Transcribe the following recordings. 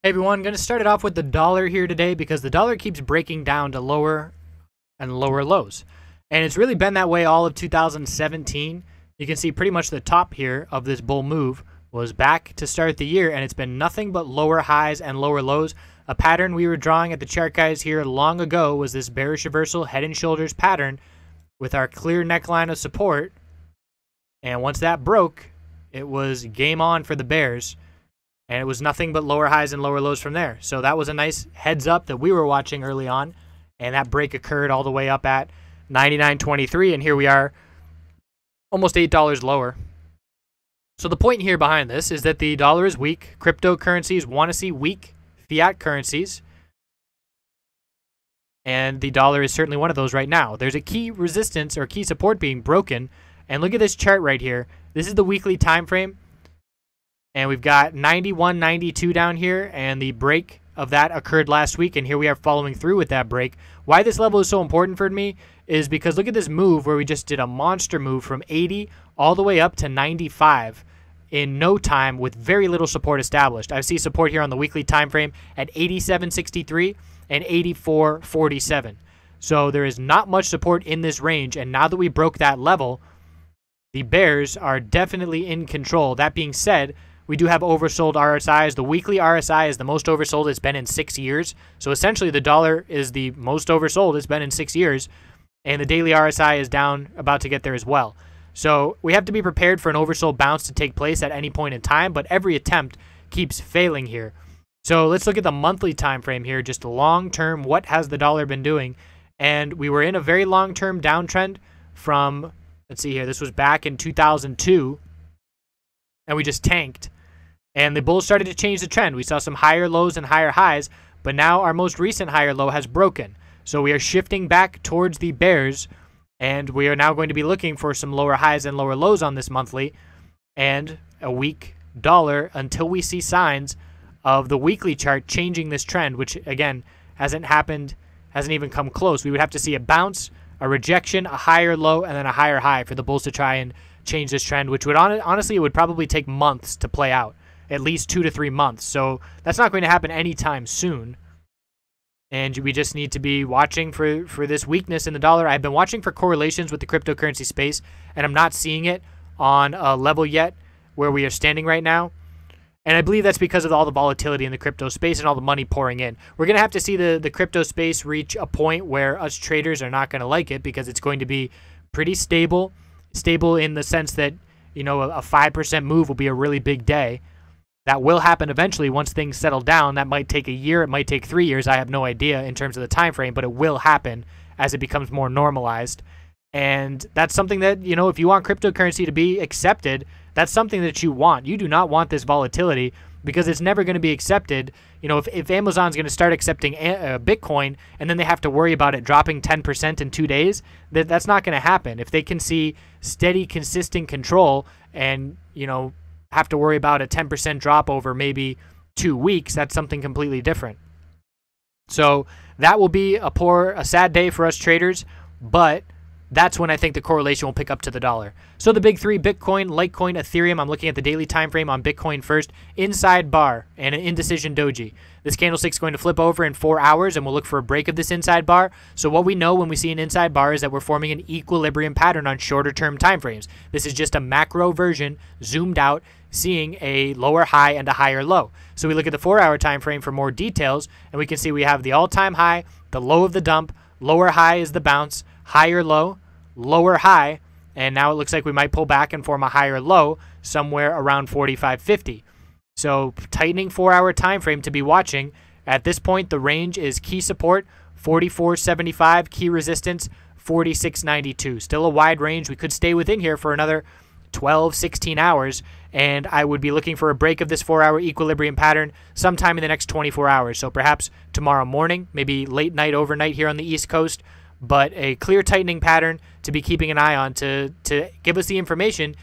Hey everyone, going to start it off with the dollar here today because the dollar keeps breaking down to lower and lower lows. And it's really been that way all of 2017. You can see pretty much the top here of this bull move was back to start the year, and it's been nothing but lower highs and lower lows. A pattern we were drawing at the chart guys here long ago was this bearish reversal head and shoulders pattern with our clear neckline of support. And once that broke, it was game on for the bears. And it was nothing but lower highs and lower lows from there. So that was a nice heads up that we were watching early on. And that break occurred all the way up at 99.23. And here we are almost $8 lower. So the point here behind this is that the dollar is weak. Cryptocurrencies want to see weak fiat currencies. And the dollar is certainly one of those right now. There's a key resistance or key support being broken. And look at this chart right here. This is the weekly time frame. And we've got 91.92 down here, and the break of that occurred last week, and here we are following through with that break. Why this level is so important for me is because look at this move where we just did a monster move from 80 all the way up to 95 in no time with very little support established. I see support here on the weekly time frame at 87.63 and 84.47. So there is not much support in this range, and now that we broke that level, the bears are definitely in control. That being said, we do have oversold RSIs. The weekly RSI is the most oversold it's been in 6 years. So essentially the dollar is the most oversold it's been in 6 years. And the daily RSI is down, about to get there as well. So we have to be prepared for an oversold bounce to take place at any point in time. But every attempt keeps failing here. So let's look at the monthly time frame here. Just long term, what has the dollar been doing? And we were in a very long term downtrend from, let's see here, this was back in 2002. And we just tanked. And the bulls started to change the trend. We saw some higher lows and higher highs, but now our most recent higher low has broken. So we are shifting back towards the bears, and we are now going to be looking for some lower highs and lower lows on this monthly and a weak dollar until we see signs of the weekly chart changing this trend, which, again, hasn't happened, hasn't even come close. We would have to see a bounce, a rejection, a higher low, and then a higher high for the bulls to try and change this trend, which would honestly, it would probably take months to play out. At least 2 to 3 months. So that's not going to happen anytime soon. And we just need to be watching for this weakness in the dollar. I've been watching for correlations with the cryptocurrency space, and I'm not seeing it on a level yet where we are standing right now. And I believe that's because of all the volatility in the crypto space and all the money pouring in. We're going to have to see the crypto space reach a point where us traders are not going to like it because it's going to be pretty stable. Stable in the sense that, you know, a 5% move will be a really big day. That will happen eventually once things settle down. That might take a year. It might take 3 years. I have no idea in terms of the time frame, but it will happen as it becomes more normalized. And that's something that, you know, if you want cryptocurrency to be accepted, that's something that you want. You do not want this volatility because it's never going to be accepted. You know, if Amazon's going to start accepting Bitcoin and then they have to worry about it dropping 10% in 2 days, that's not going to happen. If they can see steady, consistent control and, you know, have to worry about a 10% drop over maybe 2 weeks, that's something completely different. So that will be a sad day for us traders, but that's when I think the correlation will pick up to the dollar. So the big three, Bitcoin, Litecoin, Ethereum. I'm looking at the daily time frame on Bitcoin first. Inside bar and an indecision doji. This candlestick is going to flip over in 4 hours, and we'll look for a break of this inside bar. So what we know when we see an inside bar is that we're forming an equilibrium pattern on shorter term time frames. This is just a macro version, zoomed out, seeing a lower high and a higher low. So we look at the 4 hour time frame for more details, and we can see we have the all-time high, the low of the dump, lower high is the bounce, higher low, lower high, and now it looks like we might pull back and form a higher low somewhere around 45.50. So tightening 4 hour time frame to be watching. At this point, the range is key support 44.75, key resistance 46.92. Still a wide range. We could stay within here for another 12, 16 hours, and I would be looking for a break of this 4 hour equilibrium pattern sometime in the next 24 hours. So perhaps tomorrow morning, maybe late night, overnight here on the East Coast, but a clear tightening pattern to be keeping an eye on to give us the information.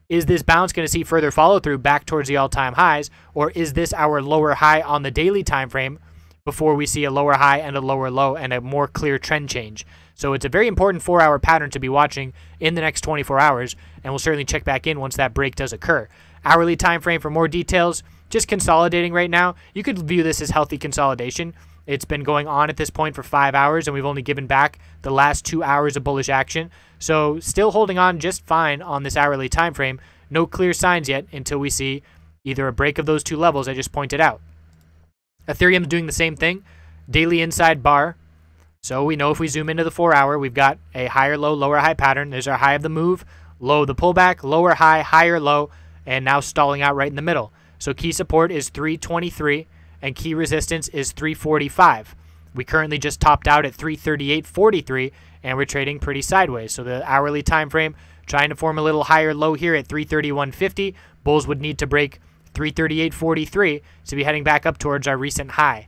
Is this bounce going to see further follow through back towards the all-time highs, or is this our lower high on the daily time frame before we see a lower high and a lower low and a more clear trend change? So it's a very important 4 hour pattern to be watching in the next 24 hours, and we'll certainly check back in once that break does occur. Hourly time frame for more details. just consolidating right now. You could view this as healthy consolidation. It's been going on at this point for 5 hours, and we've only given back the last 2 hours of bullish action. So still holding on just fine on this hourly time frame. No clear signs yet until we see either a break of those two levels I just pointed out. Ethereum's doing the same thing. Daily inside bar. So we know if we zoom into the 4 hour, we've got a higher low, lower high pattern. There's our high of the move, low of the pullback, lower high, higher low, and now stalling out right in the middle. So key support is 323 and key resistance is 345. We currently just topped out at 338.43 and we're trading pretty sideways. So the hourly time frame trying to form a little higher low here at 331.50. Bulls would need to break 338.43 to be heading back up towards our recent high.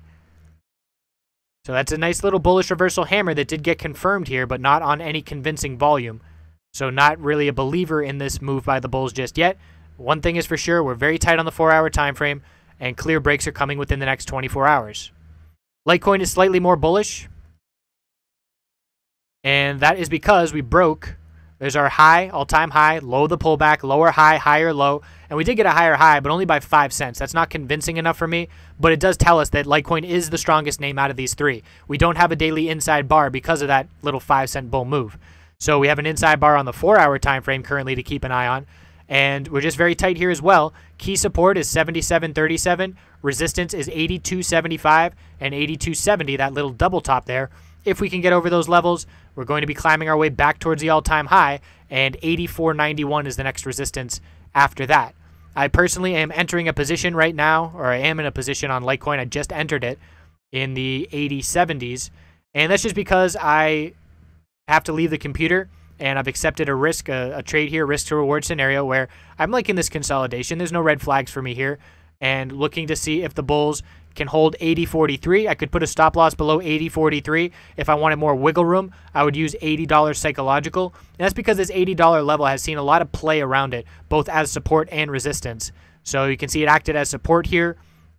So that's a nice little bullish reversal hammer that did get confirmed here, but not on any convincing volume. So not really a believer in this move by the bulls just yet. One thing is for sure, we're very tight on the 4 hour time frame, and clear breaks are coming within the next 24 hours. Litecoin is slightly more bullish, and that is because we broke. There's our high, all-time high, low the pullback, lower high, higher low, and we did get a higher high, but only by 5 cents. That's not convincing enough for me, but it does tell us that Litecoin is the strongest name out of these three. We don't have a daily inside bar because of that little 5-cent bull move. So we have an inside bar on the 4 hour time frame currently to keep an eye on, and we're just very tight here as well. Key support is 77.37, resistance is 82.75 and 82.70, that little double top there. If we can get over those levels, we're going to be climbing our way back towards the all-time high, and 84.91 is the next resistance after that. I personally am entering a position right now, or I am in a position on Litecoin. I just entered it in the 80.70s, and that's just because I have to leave the computer, and I've accepted a risk, a trade here, risk to reward scenario where I'm liking this consolidation. There's no red flags for me here, and looking to see if the bulls can hold 80.43. I could put a stop loss below 80.43. If I wanted more wiggle room, I would use $80 psychological. And that's because this $80 level has seen a lot of play around it, both as support and resistance. So you can see it acted as support here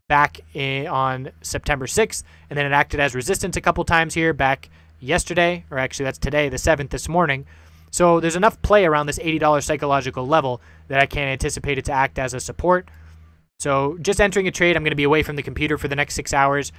back on September 6th, and then it acted as resistance a couple times here back yesterday, or actually that's today, the 7th, this morning. So there's enough play around this $80 psychological level that I can't anticipate it to act as a support. So just entering a trade, I'm going to be away from the computer for the next 6 hours.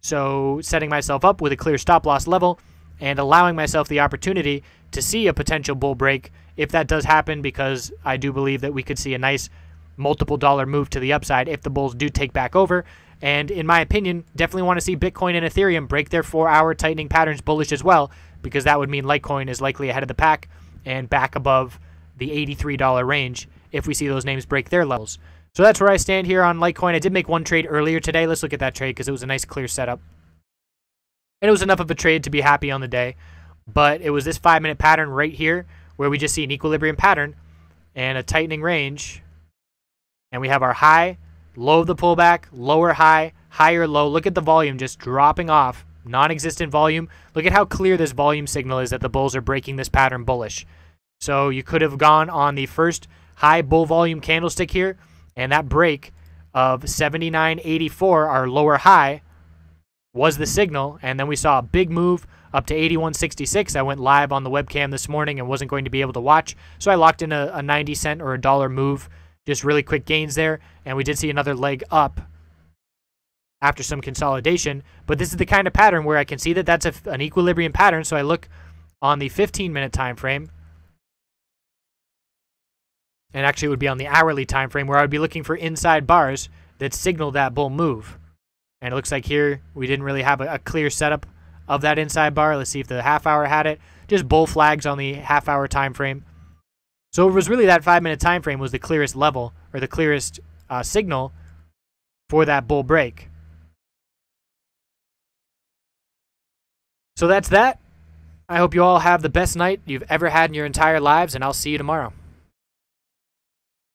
So setting myself up with a clear stop loss level and allowing myself the opportunity to see a potential bull break if that does happen, because I do believe that we could see a nice multiple dollar move to the upside if the bulls do take back over. And in my opinion, definitely want to see Bitcoin and Ethereum break their 4 hour tightening patterns bullish as well, because that would mean Litecoin is likely ahead of the pack and back above the $83 range if we see those names break their levels. So that's where I stand here on Litecoin. I did make one trade earlier today. Let's look at that trade because it was a nice clear setup. And it was enough of a trade to be happy on the day. But it was this 5-minute pattern right here where we just see an equilibrium pattern and a tightening range. And we have our high, low of the pullback, lower high, higher low. Look at the volume just dropping off. Non-existent volume. Look at how clear this volume signal is that the bulls are breaking this pattern bullish. So you could have gone on the first high bull volume candlestick here, and that break of 79.84, our lower high, was the signal. And then we saw a big move up to 81.66. I went live on the webcam this morning and wasn't going to be able to watch. So I locked in a 90 cent or $1 move, just really quick gains there. And we did see another leg up after some consolidation. But this is the kind of pattern where I can see that that's an equilibrium pattern. So I look on the 15-minute time frame. And actually it would be on the hourly time frame where I would be looking for inside bars that signal that bull move. And it looks like here we didn't really have a clear setup of that inside bar. Let's see if the half hour had it. Just bull flags on the half hour time frame. So it was really that 5-minute time frame was the clearest level, or the clearest signal for that bull break. So that's that. I hope you all have the best night you've ever had in your entire lives, and I'll see you tomorrow.